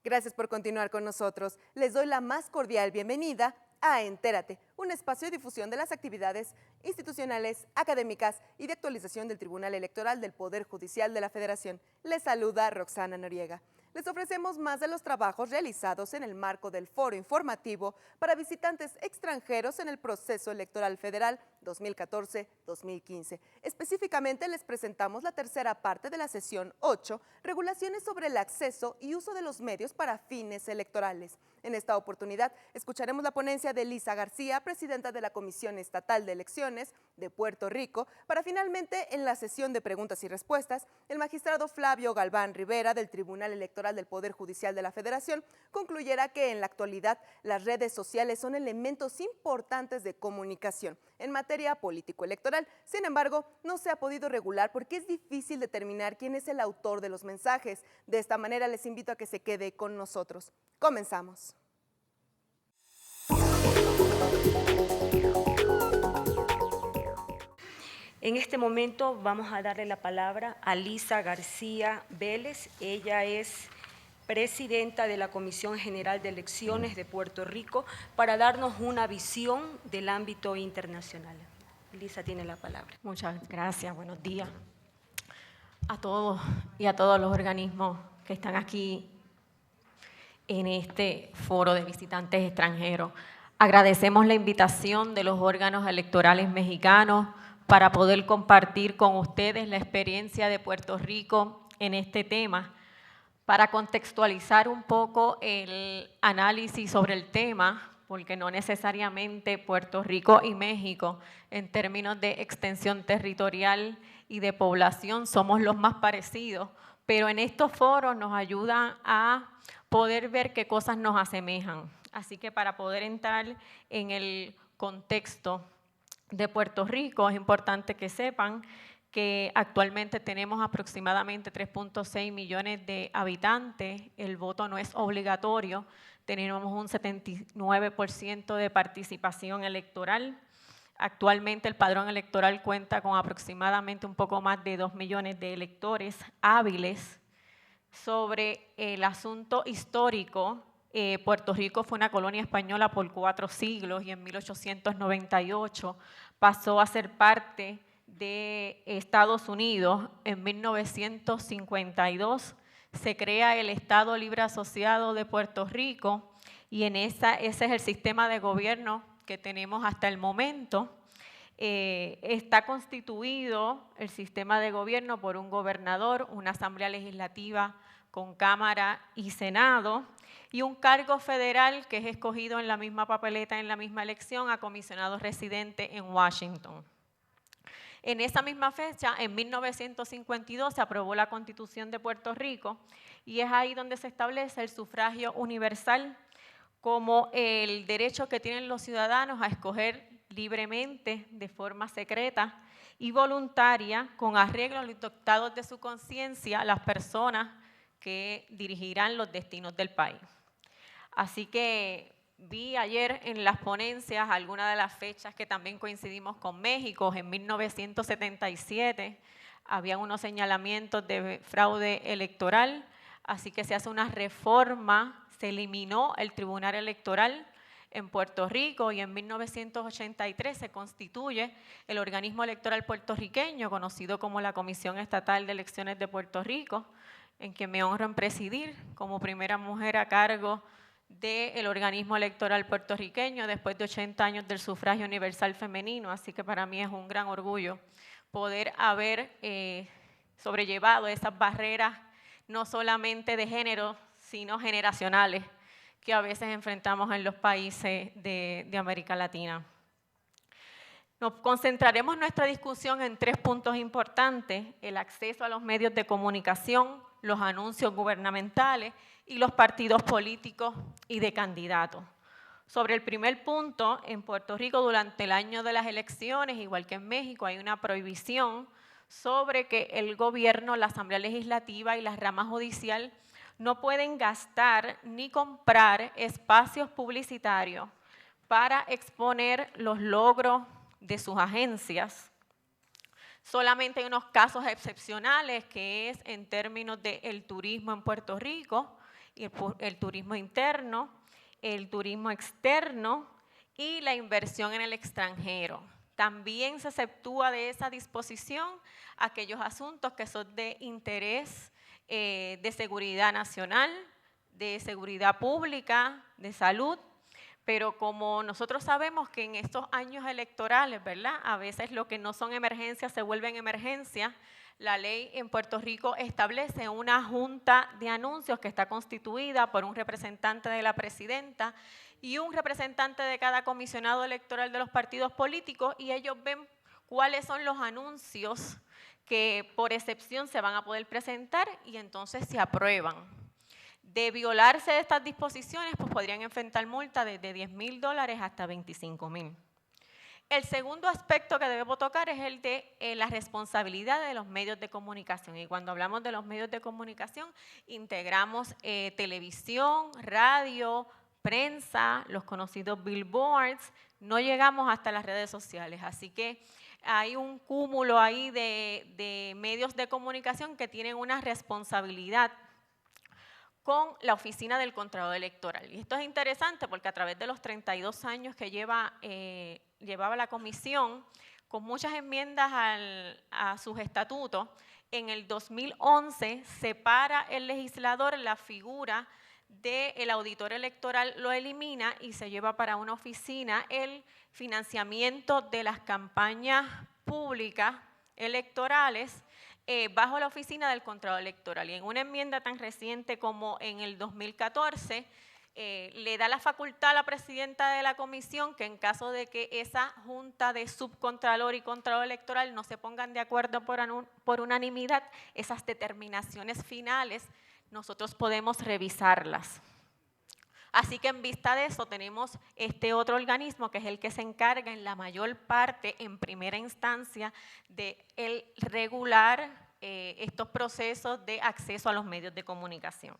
Gracias por continuar con nosotros. Les doy la más cordial bienvenida a Entérate, un espacio de difusión de las actividades institucionales, académicas y de actualización del Tribunal Electoral del Poder Judicial de la Federación. Les saluda Roxana Noriega. Les ofrecemos más de los trabajos realizados en el marco del foro informativo para visitantes extranjeros en el proceso electoral federal 2014-2015. Específicamente les presentamos la tercera parte de la sesión 8, regulaciones sobre el acceso y uso de los medios para fines electorales. En esta oportunidad escucharemos la ponencia de Elisa García, presidenta de la Comisión Estatal de Elecciones de Puerto Rico, para finalmente en la sesión de preguntas y respuestas, el magistrado Flavio Galván Rivera del Tribunal Electoral del Poder Judicial de la Federación concluyera que en la actualidad las redes sociales son elementos importantes de comunicación en materia político-electoral. Sin embargo, no se ha podido regular porque es difícil determinar quién es el autor de los mensajes. De esta manera les invito a que se quede con nosotros. Comenzamos. En este momento vamos a darle la palabra a Elisa García Vélez. Ella es presidenta de la Comisión General de Elecciones de Puerto Rico, para darnos una visión del ámbito internacional. Elisa tiene la palabra. Muchas gracias, buenos días a todos y a todos los organismos que están aquí en este foro de visitantes extranjeros. Agradecemos la invitación de los órganos electorales mexicanos para poder compartir con ustedes la experiencia de Puerto Rico en este tema. Para contextualizar un poco el análisis sobre el tema, porque no necesariamente Puerto Rico y México, en términos de extensión territorial y de población, somos los más parecidos, pero en estos foros nos ayudan a poder ver qué cosas nos asemejan. Así que para poder entrar en el contexto de Puerto Rico, es importante que sepan que actualmente tenemos aproximadamente 3.6 millones de habitantes. El voto no es obligatorio, tenemos un 79% de participación electoral. Actualmente el padrón electoral cuenta con aproximadamente un poco más de 2 millones de electores hábiles. Sobre el asunto histórico, Puerto Rico fue una colonia española por 4 siglos y en 1898 pasó a ser parte de Estados Unidos. En 1952 se crea el Estado Libre Asociado de Puerto Rico y ese es el sistema de gobierno que tenemos hasta el momento. Está constituido el sistema de gobierno por un gobernador, una asamblea legislativa con Cámara y Senado y un cargo federal que es escogido en la misma papeleta, en la misma elección, a comisionado residente en Washington. En esa misma fecha, en 1952, se aprobó la Constitución de Puerto Rico y es ahí donde se establece el sufragio universal como el derecho que tienen los ciudadanos a escoger libremente, de forma secreta y voluntaria, con arreglo a los dictados de su conciencia, las personas que dirigirán los destinos del país. Así que vi ayer en las ponencias algunas de las fechas que también coincidimos con México. En 1977 había unos señalamientos de fraude electoral, así que se hace una reforma, se eliminó el Tribunal Electoral en Puerto Rico y en 1983 se constituye el organismo electoral puertorriqueño, conocido como la Comisión Estatal de Elecciones de Puerto Rico, en que me honro en presidir como primera mujer a cargo del organismo electoral puertorriqueño después de 80 años del sufragio universal femenino. Así que para mí es un gran orgullo poder haber sobrellevado esas barreras no solamente de género, sino generacionales que a veces enfrentamos en los países de América Latina. Nos concentraremos nuestra discusión en 3 puntos importantes: el acceso a los medios de comunicación, los anuncios gubernamentales y los partidos políticos y de candidatos. Sobre el primer punto, en Puerto Rico durante el año de las elecciones, igual que en México, hay una prohibición sobre que el gobierno, la Asamblea Legislativa y la rama judicial no pueden gastar ni comprar espacios publicitarios para exponer los logros de sus agencias. Solamente hay unos casos excepcionales, que es en términos del turismo en Puerto Rico, y el turismo interno, el turismo externo y la inversión en el extranjero. También se exceptúa de esa disposición aquellos asuntos que son de interés de seguridad nacional, de seguridad pública, de salud. Pero como nosotros sabemos que en estos años electorales, ¿verdad?, a veces lo que no son emergencias se vuelven emergencias, la ley en Puerto Rico establece una junta de anuncios que está constituida por un representante de la presidenta y un representante de cada comisionado electoral de los partidos políticos, y ellos ven cuáles son los anuncios que por excepción se van a poder presentar y entonces se aprueban. De violarse estas disposiciones, pues podrían enfrentar multa desde $10,000 hasta $25,000. El segundo aspecto que debemos tocar es el de la responsabilidad de los medios de comunicación. Y cuando hablamos de los medios de comunicación, integramos televisión, radio, prensa, los conocidos billboards, no llegamos hasta las redes sociales. Así que hay un cúmulo ahí de medios de comunicación que tienen una responsabilidad con la Oficina del Contralor Electoral. Y esto es interesante porque a través de los 32 años que llevaba la comisión, con muchas enmiendas a sus estatutos, en el 2011 separa el legislador la figura del auditor electoral, lo elimina y se lleva para una oficina el financiamiento de las campañas públicas electorales bajo la Oficina del Contralor Electoral. Y en una enmienda tan reciente como en el 2014, le da la facultad a la presidenta de la comisión que en caso de que esa junta de subcontralor y contralor electoral no se pongan de acuerdo por unanimidad, esas determinaciones finales nosotros podemos revisarlas. Así que en vista de eso tenemos este otro organismo que es el que se encarga en la mayor parte, en primera instancia, de el regular estos procesos de acceso a los medios de comunicación.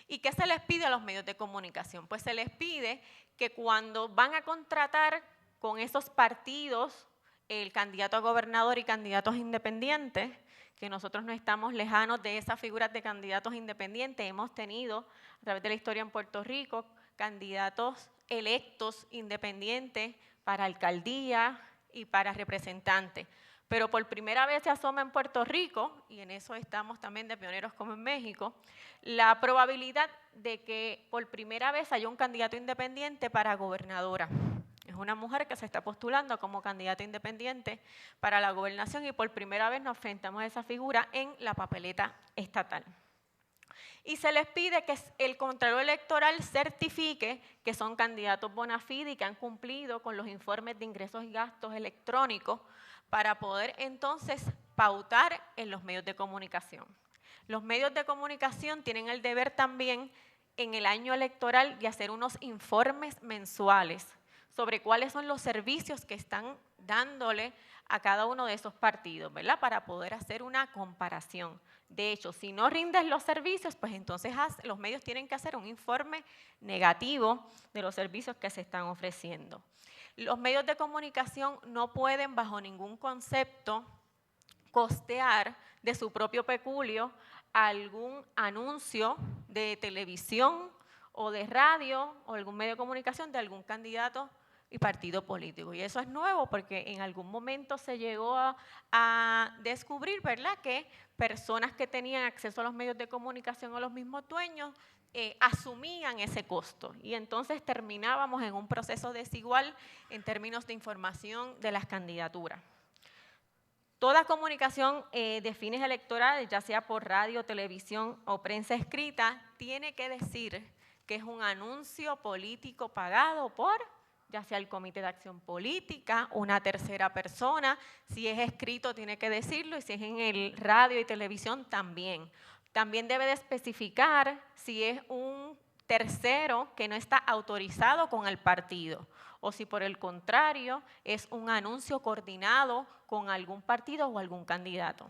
¿Y qué se les pide a los medios de comunicación? Pues se les pide que cuando van a contratar con esos partidos, el candidato a gobernador y candidatos independientes, que nosotros no estamos lejanos de esas figuras de candidatos independientes, hemos tenido a través de la historia en Puerto Rico candidatos electos independientes para alcaldía y para representantes. Pero por primera vez se asoma en Puerto Rico, y en eso estamos también de pioneros como en México, la probabilidad de que por primera vez haya un candidato independiente para gobernadora. Es una mujer que se está postulando como candidata independiente para la gobernación y por primera vez nos enfrentamos a esa figura en la papeleta estatal. Y se les pide que el Contralor Electoral certifique que son candidatos bona fide y que han cumplido con los informes de ingresos y gastos electrónicos para poder entonces pautar en los medios de comunicación. Los medios de comunicación tienen el deber también en el año electoral de hacer unos informes mensuales sobre cuáles son los servicios que están dándole a cada uno de esos partidos, ¿verdad?, para poder hacer una comparación. De hecho, si no rindes los servicios, pues entonces los medios tienen que hacer un informe negativo de los servicios que se están ofreciendo. Los medios de comunicación no pueden bajo ningún concepto costear de su propio peculio algún anuncio de televisión o de radio o algún medio de comunicación de algún candidato y partido político. Y eso es nuevo porque en algún momento se llegó a descubrir, ¿verdad?, que personas que tenían acceso a los medios de comunicación o los mismos dueños asumían ese costo. Y entonces terminábamos en un proceso desigual en términos de información de las candidaturas. Toda comunicación de fines electorales, ya sea por radio, televisión o prensa escrita, tiene que decir que es un anuncio político pagado por ya sea el Comité de Acción Política, una tercera persona, si es escrito tiene que decirlo y si es en el radio y televisión también. También debe de especificar si es un tercero que no está autorizado con el partido o si por el contrario es un anuncio coordinado con algún partido o algún candidato.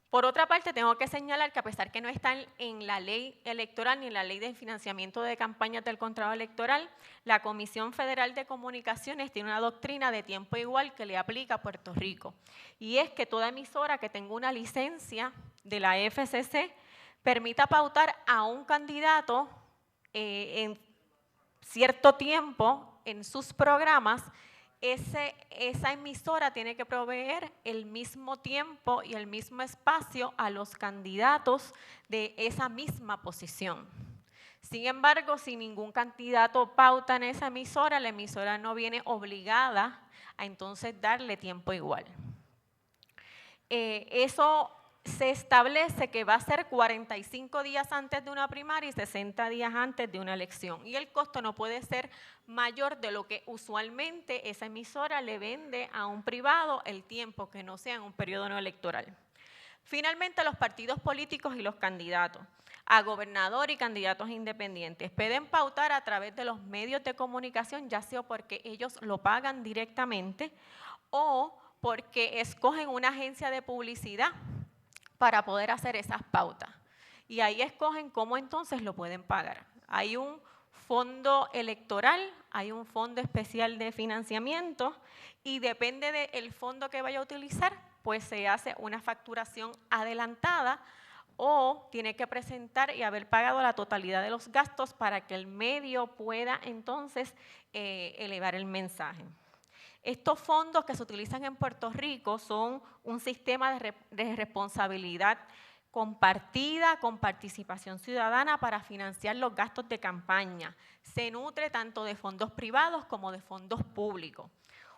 Por otra parte, tengo que señalar que a pesar que no está en la ley electoral ni en la ley de financiamiento de campañas del contrato electoral, la Comisión Federal de Comunicaciones tiene una doctrina de tiempo igual que le aplica a Puerto Rico. Y es que toda emisora que tenga una licencia de la FCC permita pautar a un candidato en cierto tiempo en sus programas. Esa emisora tiene que proveer el mismo tiempo y el mismo espacio a los candidatos de esa misma posición. Sin embargo, si ningún candidato pauta en esa emisora, la emisora no viene obligada a entonces darle tiempo igual. Eso se establece que va a ser 45 días antes de una primaria y 60 días antes de una elección. Y el costo no puede ser mayor de lo que usualmente esa emisora le vende a un privado el tiempo que no sea en un periodo no electoral. Finalmente, los partidos políticos y los candidatos a gobernador y candidatos independientes pueden pautar a través de los medios de comunicación, ya sea porque ellos lo pagan directamente o porque escogen una agencia de publicidad para poder hacer esas pautas. Y ahí escogen cómo entonces lo pueden pagar. Hay un fondo electoral, hay un fondo especial de financiamiento y depende del fondo que vaya a utilizar, pues se hace una facturación adelantada o tiene que presentar y haber pagado la totalidad de los gastos para que el medio pueda entonces elevar el mensaje. Estos fondos que se utilizan en Puerto Rico son un sistema de responsabilidad compartida con participación ciudadana para financiar los gastos de campaña. Se nutre tanto de fondos privados como de fondos públicos.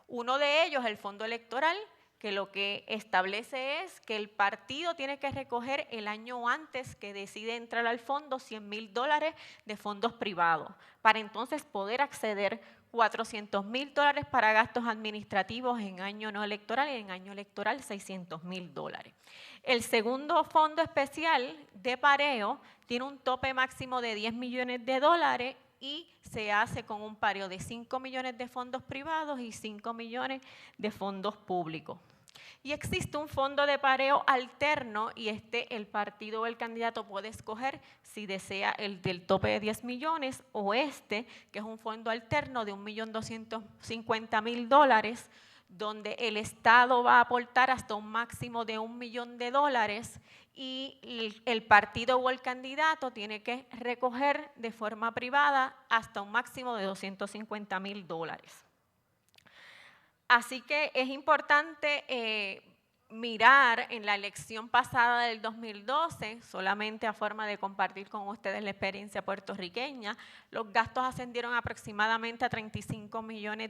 Uno de ellos, el fondo electoral, que lo que establece es que el partido tiene que recoger el año antes que decide entrar al fondo $100,000 de fondos privados, para entonces poder acceder $400,000 para gastos administrativos en año no electoral y en año electoral $600,000. El segundo fondo especial de pareo tiene un tope máximo de $10 millones y se hace con un pareo de 5 millones de fondos privados y 5 millones de fondos públicos. Y existe un fondo de pareo alterno y el partido o el candidato puede escoger si desea el del tope de 10 millones o que es un fondo alterno de $1,250,000, donde el Estado va a aportar hasta un máximo de $1 millón y el partido o el candidato tiene que recoger de forma privada hasta un máximo de $250,000. Así que es importante mirar en la elección pasada del 2012, solamente a forma de compartir con ustedes la experiencia puertorriqueña, los gastos ascendieron aproximadamente a $35 millones.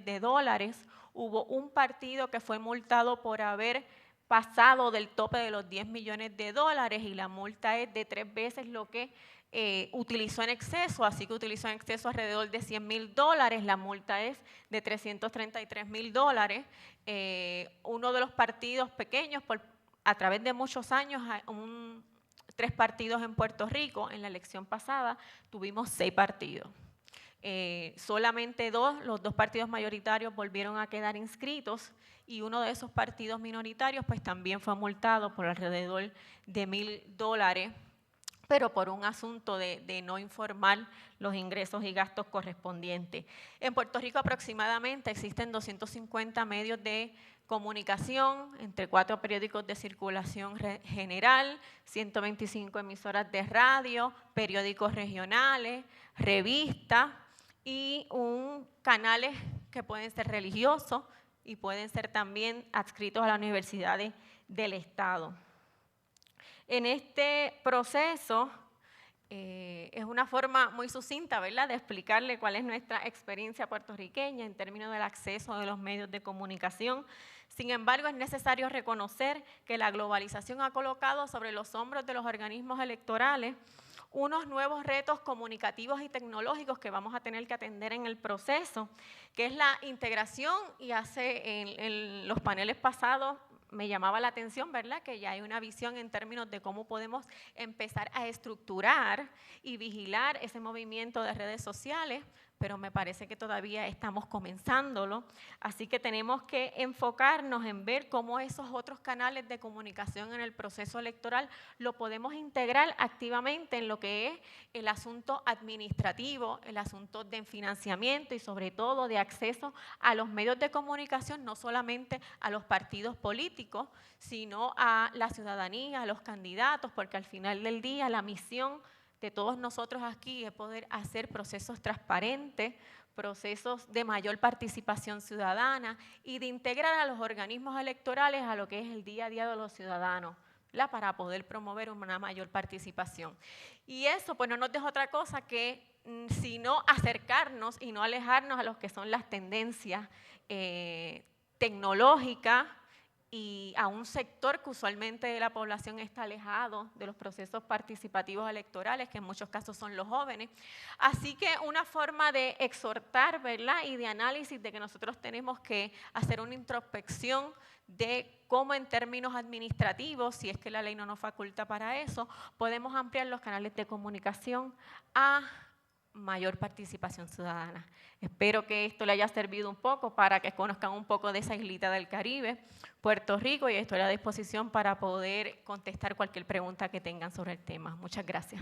Hubo un partido que fue multado por haber pasado del tope de los $10 millones y la multa es de 3 veces lo que utilizó en exceso, así que utilizó en exceso alrededor de $100,000, la multa es de $333,000. Uno de los partidos pequeños, a través de muchos años, 3 partidos en Puerto Rico, en la elección pasada tuvimos 6 partidos. Solamente los 2 partidos mayoritarios volvieron a quedar inscritos y uno de esos partidos minoritarios pues también fue multado por alrededor de $1,000, pero por un asunto de no informar los ingresos y gastos correspondientes. En Puerto Rico aproximadamente existen 250 medios de comunicación, entre 4 periódicos de circulación general, 125 emisoras de radio, periódicos regionales, revistas y canales que pueden ser religiosos y pueden ser también adscritos a las universidades del Estado. En este proceso es una forma muy sucinta, ¿verdad?, de explicarle cuál es nuestra experiencia puertorriqueña en términos del acceso de los medios de comunicación. Sin embargo, es necesario reconocer que la globalización ha colocado sobre los hombros de los organismos electorales unos nuevos retos comunicativos y tecnológicos que vamos a tener que atender en el proceso, que es la integración, y en los paneles pasados me llamaba la atención, ¿verdad?, que ya hay una visión en términos de cómo podemos empezar a estructurar y vigilar ese movimiento de redes sociales, pero me parece que todavía estamos comenzándolo, así que tenemos que enfocarnos en ver cómo esos otros canales de comunicación en el proceso electoral lo podemos integrar activamente en lo que es el asunto administrativo, el asunto de financiamiento y sobre todo de acceso a los medios de comunicación, no solamente a los partidos políticos, sino a la ciudadanía, a los candidatos, porque al final del día la misión de todos nosotros aquí es poder hacer procesos transparentes, procesos de mayor participación ciudadana y de integrar a los organismos electorales a lo que es el día a día de los ciudadanos, ¿verdad?, para poder promover una mayor participación. Y eso pues no nos deja otra cosa que sino acercarnos y no alejarnos a lo que son las tendencias tecnológicas, y a un sector que usualmente de la población está alejado de los procesos participativos electorales, que en muchos casos son los jóvenes. Así que una forma de exhortar, ¿verdad?, y de análisis de que nosotros tenemos que hacer una introspección de cómo en términos administrativos, si es que la ley no nos faculta para eso, podemos ampliar los canales de comunicación a mayor participación ciudadana. Espero que esto le haya servido un poco para que conozcan un poco de esa islita del Caribe, Puerto Rico, y estoy a la disposición para poder contestar cualquier pregunta que tengan sobre el tema. Muchas gracias.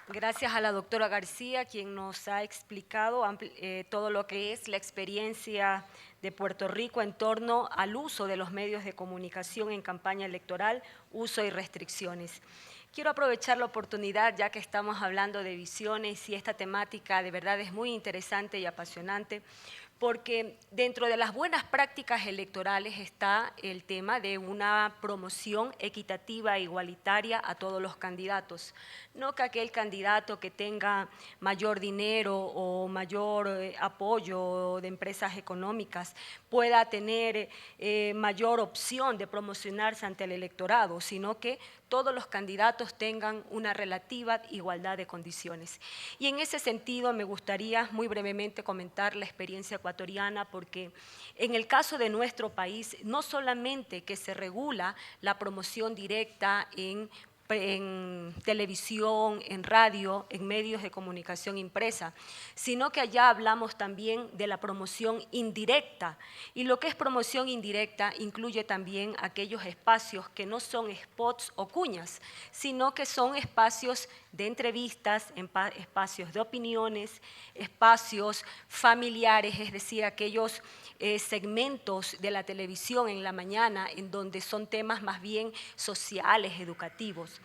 Gracias a la doctora García, quien nos ha explicado todo lo que es la experiencia de Puerto Rico en torno al uso de los medios de comunicación en campaña electoral, uso y restricciones. Quiero aprovechar la oportunidad, ya que estamos hablando de visiones y esta temática de verdad es muy interesante y apasionante, porque dentro de las buenas prácticas electorales está el tema de una promoción equitativa e igualitaria a todos los candidatos. No que aquel candidato que tenga mayor dinero o mayor apoyo de empresas económicas pueda tener mayor opción de promocionarse ante el electorado, sino que todos los candidatos tengan una relativa igualdad de condiciones. Y en ese sentido me gustaría muy brevemente comentar la experiencia ecuatoriana, porque en el caso de nuestro país no solamente que se regula la promoción directa en televisión, en radio, en medios de comunicación impresa, sino que allá hablamos también de la promoción indirecta. Y lo que es promoción indirecta incluye también aquellos espacios que no son spots o cuñas, sino que son espacios de entrevistas, espacios de opiniones, espacios familiares, es decir, aquellos segmentos de la televisión en la mañana en donde son temas más bien sociales, educativos.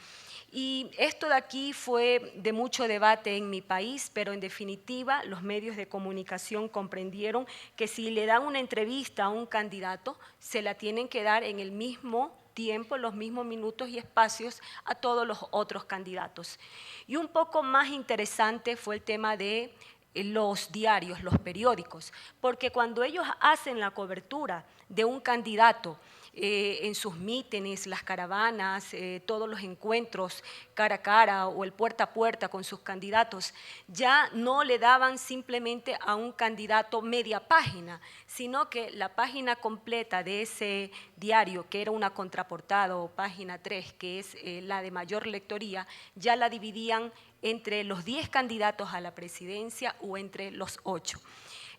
Y esto de aquí fue de mucho debate en mi país, pero en definitiva los medios de comunicación comprendieron que si le dan una entrevista a un candidato, se la tienen que dar en el mismo tiempo, los mismos minutos y espacios a todos los otros candidatos. Y un poco más interesante fue el tema de los diarios, los periódicos, porque cuando ellos hacen la cobertura de un candidato en sus mítines, las caravanas, todos los encuentros cara a cara o el puerta a puerta con sus candidatos, ya no le daban simplemente a un candidato media página, sino que la página completa de ese diario, que era una contraportada o página 3, que es la de mayor lectoría, ya la dividían entre los 10 candidatos a la presidencia o entre los 8.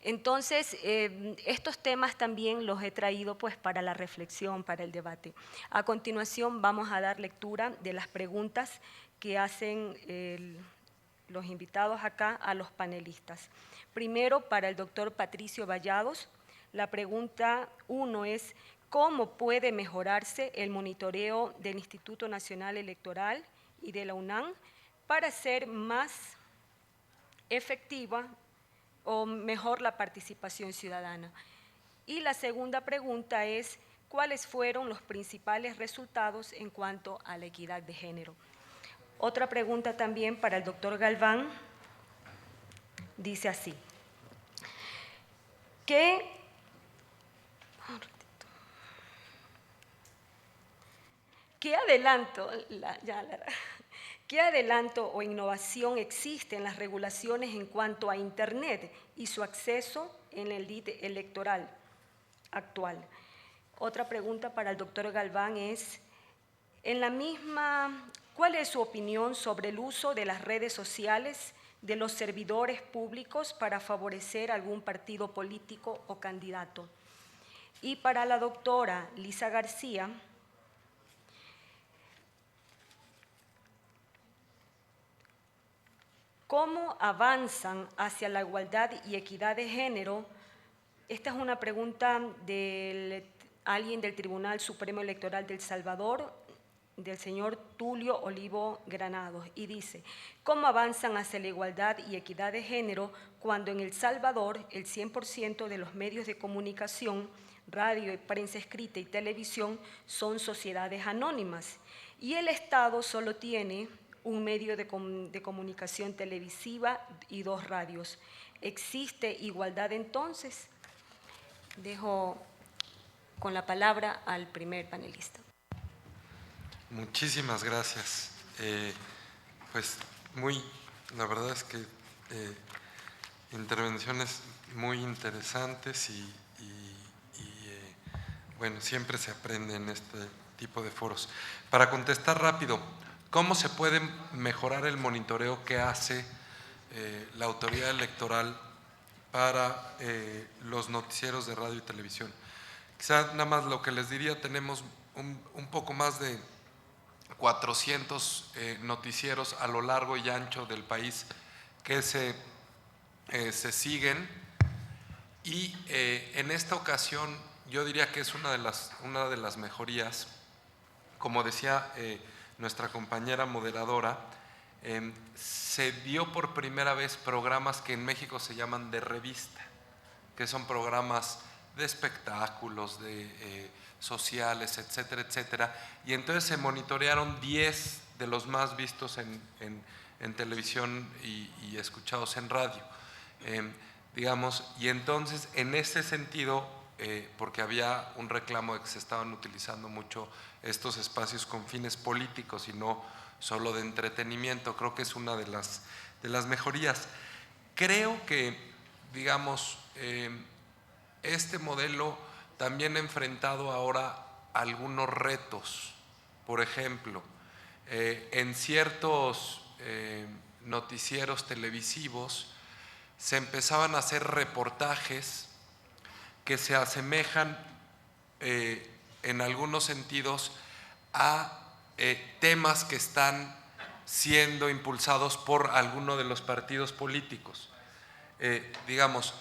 Entonces, estos temas también los he traído pues para la reflexión, para el debate. A continuación vamos a dar lectura de las preguntas que hacen los invitados acá a los panelistas. Primero, para el doctor Patricio Vallados, la pregunta 1 es: ¿cómo puede mejorarse el monitoreo del Instituto Nacional Electoral y de la UNAM para ser más efectiva o mejor la participación ciudadana? Y la segunda pregunta es: ¿cuáles fueron los principales resultados en cuanto a la equidad de género? Otra pregunta también para el doctor Galván, dice así: ¿Qué adelanto, ¿Qué adelanto o innovación existe en las regulaciones en cuanto a Internet y su acceso en el lid electoral actual? Otra pregunta para el doctor Galván es, en la misma, ¿cuál es su opinión sobre el uso de las redes sociales de los servidores públicos para favorecer algún partido político o candidato? Y para la doctora Lisa García, ¿cómo avanzan hacia la igualdad y equidad de género? Esta es una pregunta de alguien del Tribunal Supremo Electoral de El Salvador, del señor Tulio Olivo Granados, y dice, ¿cómo avanzan hacia la igualdad y equidad de género cuando en El Salvador el 100% de los medios de comunicación, radio, prensa escrita y televisión son sociedades anónimas y el Estado solo tiene un medio de comunicación televisiva y 2 radios? ¿Existe igualdad entonces? Dejo con la palabra al primer panelista. Muchísimas gracias. Pues la verdad es que intervenciones muy interesantes y bueno, siempre se aprende en este tipo de foros. Para contestar rápido, ¿cómo se puede mejorar el monitoreo que hace la autoridad electoral para los noticieros de radio y televisión? Quizá nada más lo que les diría, tenemos un poco más de 400 noticieros a lo largo y ancho del país que se siguen, y en esta ocasión yo diría que es una de las mejorías. Como decía nuestra compañera moderadora, se dio por primera vez programas que en México se llaman de revista, que son programas de espectáculos, sociales, etcétera, etcétera, y entonces se monitorearon 10 de los más vistos en televisión y escuchados en radio, digamos, y entonces en ese sentido, porque había un reclamo de que se estaban utilizando mucho estos espacios con fines políticos y no solo de entretenimiento, creo que es una de las mejorías. Creo que, digamos, este modelo también ha enfrentado ahora algunos retos. Por ejemplo, en ciertos noticieros televisivos se empezaban a hacer reportajes que se asemejan en algunos sentidos a temas que están siendo impulsados por alguno de los partidos políticos. Digamos,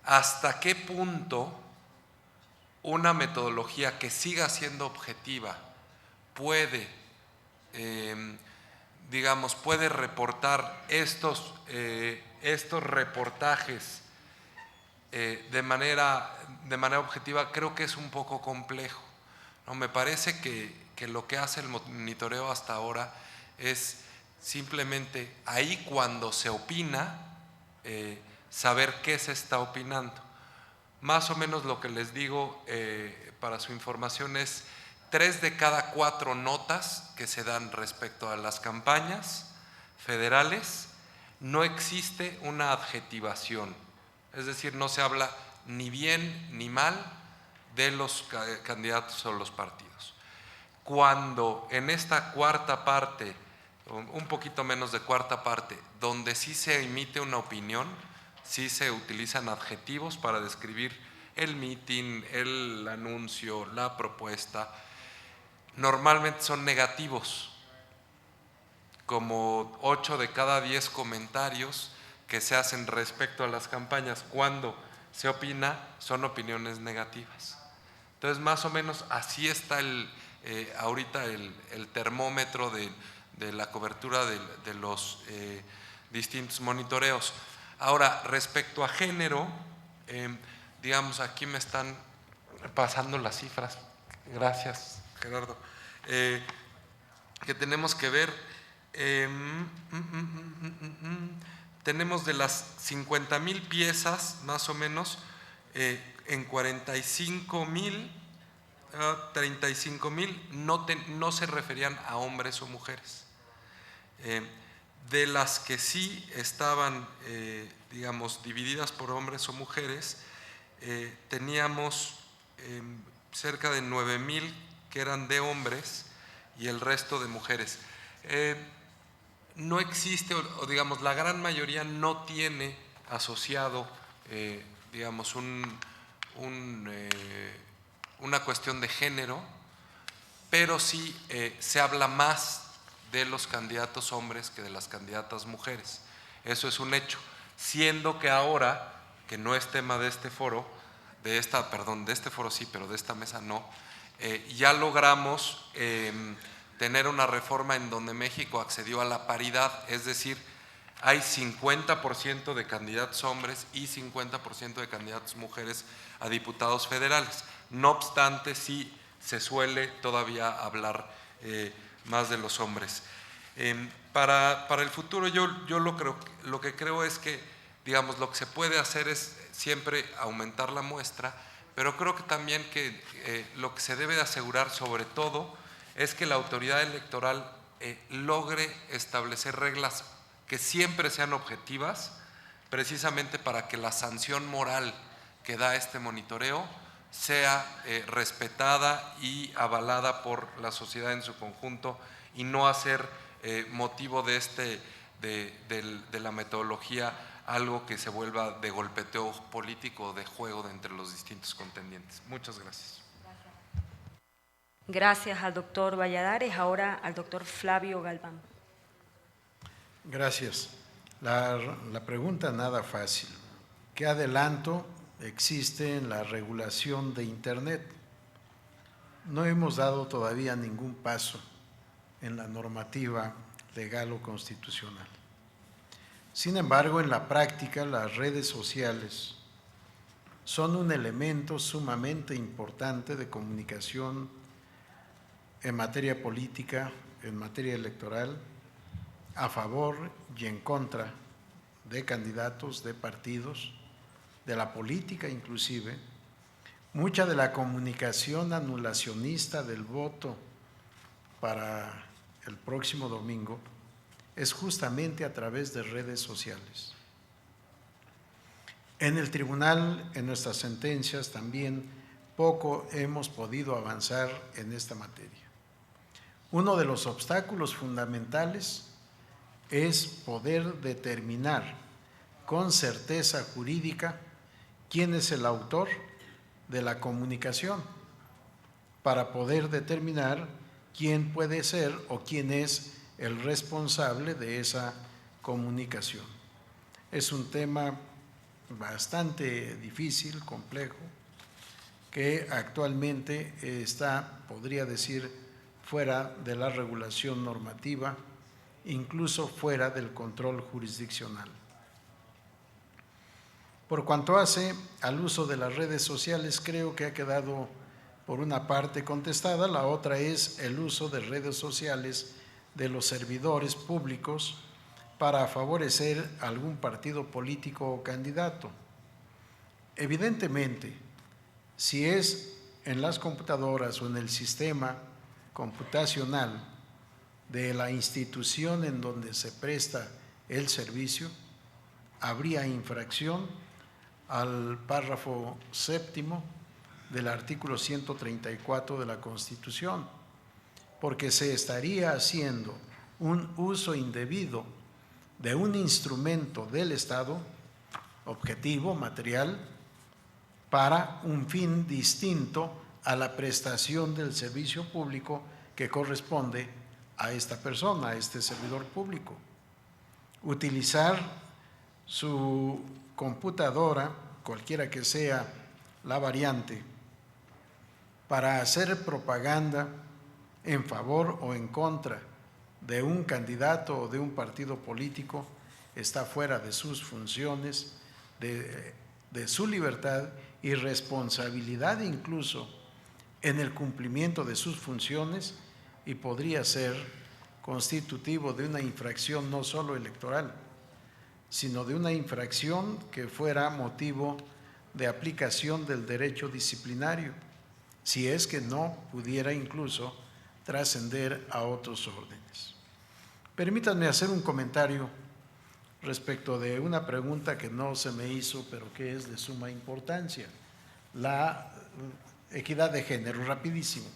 ¿hasta qué punto una metodología que siga siendo objetiva puede, digamos, puede reportar estos reportajes de manera objetiva? Creo que es un poco complejo, ¿no? Me parece que lo que hace el monitoreo hasta ahora es simplemente ahí cuando se opina, saber qué se está opinando. Más o menos lo que les digo para su información es 3 de cada 4 notas que se dan respecto a las campañas federales no existe una adjetivación, es decir, no se habla ni bien ni mal de los candidatos o los partidos. Cuando en esta cuarta parte, un poquito menos de cuarta parte, donde sí se emite una opinión, sí se utilizan adjetivos para describir el mitin, el anuncio, la propuesta, normalmente son negativos, como 8 de cada 10 comentarios que se hacen respecto a las campañas cuando se opina son opiniones negativas. Entonces, más o menos así está ahorita el termómetro de la cobertura de los distintos monitoreos. Ahora, respecto a género, digamos, aquí me están pasando las cifras, gracias Gerardo, que tenemos que ver, tenemos de las 50,000 piezas, más o menos, en 45,000 35,000 no se referían a hombres o mujeres. De las que sí estaban, digamos, divididas por hombres o mujeres, teníamos cerca de 9,000 que eran de hombres y el resto de mujeres. No existe, o digamos, la gran mayoría no tiene asociado, digamos, una cuestión de género, pero sí se habla más de los candidatos hombres que de las candidatas mujeres. Eso es un hecho, siendo que ahora, que no es tema de este foro, de este foro sí, pero de esta mesa no, ya logramos tener una reforma en donde México accedió a la paridad, es decir, hay 50% de candidatos hombres y 50% de candidatas mujeres a diputados federales. No obstante, sí se suele todavía hablar más de los hombres. Para el futuro yo lo que creo es que, digamos, lo que se puede hacer es siempre aumentar la muestra, pero creo que también que lo que se debe de asegurar sobre todo es que la autoridad electoral logre establecer reglas que siempre sean objetivas, precisamente para que la sanción moral que da este monitoreo sea respetada y avalada por la sociedad en su conjunto y no hacer motivo de la metodología algo que se vuelva de golpeteo político o de juego de entre los distintos contendientes. Muchas gracias. Gracias al doctor Valladares. Ahora al doctor Flavio Galván. Gracias. La pregunta nada fácil. ¿Qué adelanto existe en la regulación de Internet? No hemos dado todavía ningún paso en la normativa legal o constitucional. Sin embargo, en la práctica, las redes sociales son un elemento sumamente importante de comunicación en materia política, en materia electoral, a favor y en contra de candidatos, de partidos, de la política inclusive. Mucha de la comunicación anulacionista del voto para el próximo domingo es justamente a través de redes sociales. En el tribunal, en nuestras sentencias también poco hemos podido avanzar en esta materia. Uno de los obstáculos fundamentales es poder determinar con certeza jurídica quién es el autor de la comunicación, para poder determinar quién puede ser o quién es el responsable de esa comunicación. Es un tema bastante difícil, complejo, que actualmente está, podría decir, fuera de la regulación normativa, incluso fuera del control jurisdiccional. Por cuanto hace al uso de las redes sociales, creo que ha quedado por una parte contestada. La otra es el uso de redes sociales de los servidores públicos para favorecer algún partido político o candidato. Evidentemente, si es en las computadoras o en el sistema computacional de la institución en donde se presta el servicio, habría infracción al párrafo séptimo del artículo 134 de la Constitución, porque se estaría haciendo un uso indebido de un instrumento del Estado, objetivo, material, para un fin distinto a la prestación del servicio público que corresponde a esta persona, a este servidor público. Utilizar su computadora, cualquiera que sea la variante, para hacer propaganda en favor o en contra de un candidato o de un partido político está fuera de sus funciones, de su libertad y responsabilidad incluso en el cumplimiento de sus funciones, y podría ser constitutivo de una infracción no solo electoral, sino de una infracción que fuera motivo de aplicación del derecho disciplinario si es que no pudiera incluso trascender a otros órdenes. Permítanme hacer un comentario respecto de una pregunta que no se me hizo, pero que es de suma importancia, la equidad de género, rapidísimo.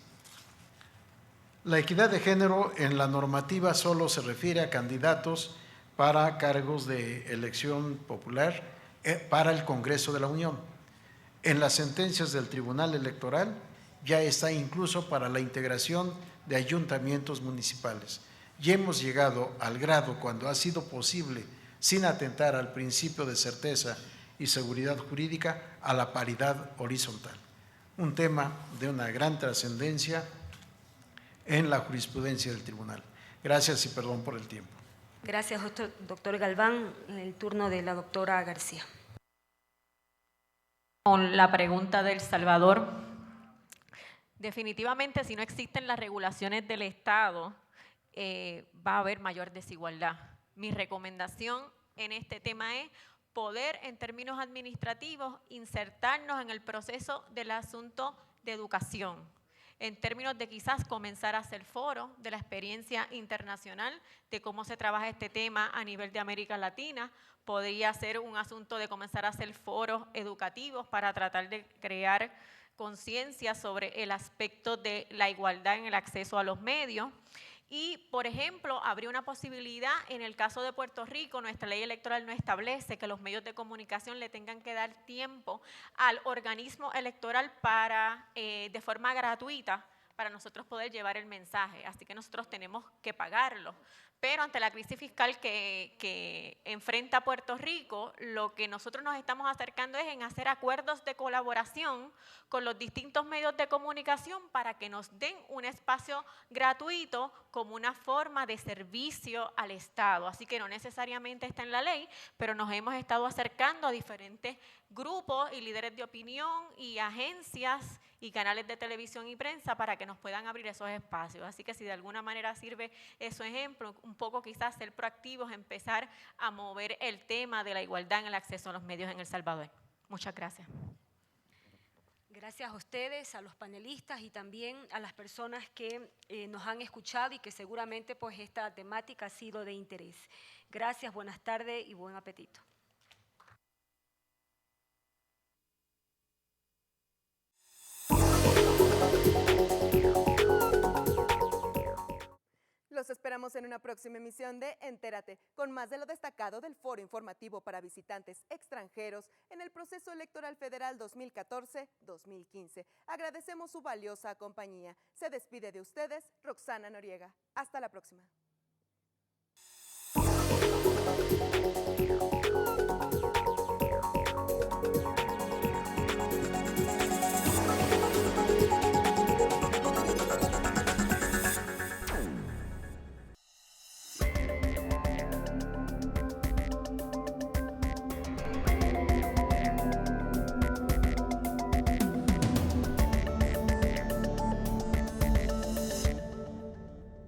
La equidad de género en la normativa solo se refiere a candidatos para cargos de elección popular para el Congreso de la Unión. En las sentencias del Tribunal Electoral ya está incluso para la integración de ayuntamientos municipales. Y hemos llegado al grado, cuando ha sido posible, sin atentar al principio de certeza y seguridad jurídica, a la paridad horizontal. Un tema de una gran trascendencia en la jurisprudencia del tribunal. Gracias y perdón por el tiempo. Gracias, doctor Galván. En el turno de la doctora García. Con la pregunta del Salvador, definitivamente si no existen las regulaciones del Estado, va a haber mayor desigualdad. Mi recomendación en este tema es poder, en términos administrativos, insertarnos en el proceso del asunto de educación, en términos de quizás comenzar a hacer foros de la experiencia internacional, de cómo se trabaja este tema a nivel de América Latina. Podría ser un asunto de comenzar a hacer foros educativos para tratar de crear conciencia sobre el aspecto de la igualdad en el acceso a los medios. Y, por ejemplo, habría una posibilidad, en el caso de Puerto Rico, nuestra ley electoral no establece que los medios de comunicación le tengan que dar tiempo al organismo electoral para, de forma gratuita, para nosotros poder llevar el mensaje. Así que nosotros tenemos que pagarlo. Pero ante la crisis fiscal que enfrenta Puerto Rico, lo que nosotros nos estamos acercando es en hacer acuerdos de colaboración con los distintos medios de comunicación para que nos den un espacio gratuito como una forma de servicio al Estado. Así que no necesariamente está en la ley, pero nos hemos estado acercando a diferentes grupos y líderes de opinión y agencias y canales de televisión y prensa para que nos puedan abrir esos espacios. Así que si de alguna manera sirve ese ejemplo, un poco quizás ser proactivos, empezar a mover el tema de la igualdad en el acceso a los medios en El Salvador. Muchas gracias. Gracias a ustedes, a los panelistas y también a las personas que nos han escuchado y que seguramente pues esta temática ha sido de interés. Gracias, buenas tardes y buen apetito. Los esperamos en una próxima emisión de Entérate, con más de lo destacado del Foro Informativo para Visitantes Extranjeros en el proceso electoral federal 2014-2015. Agradecemos su valiosa compañía. Se despide de ustedes Roxana Noriega. Hasta la próxima.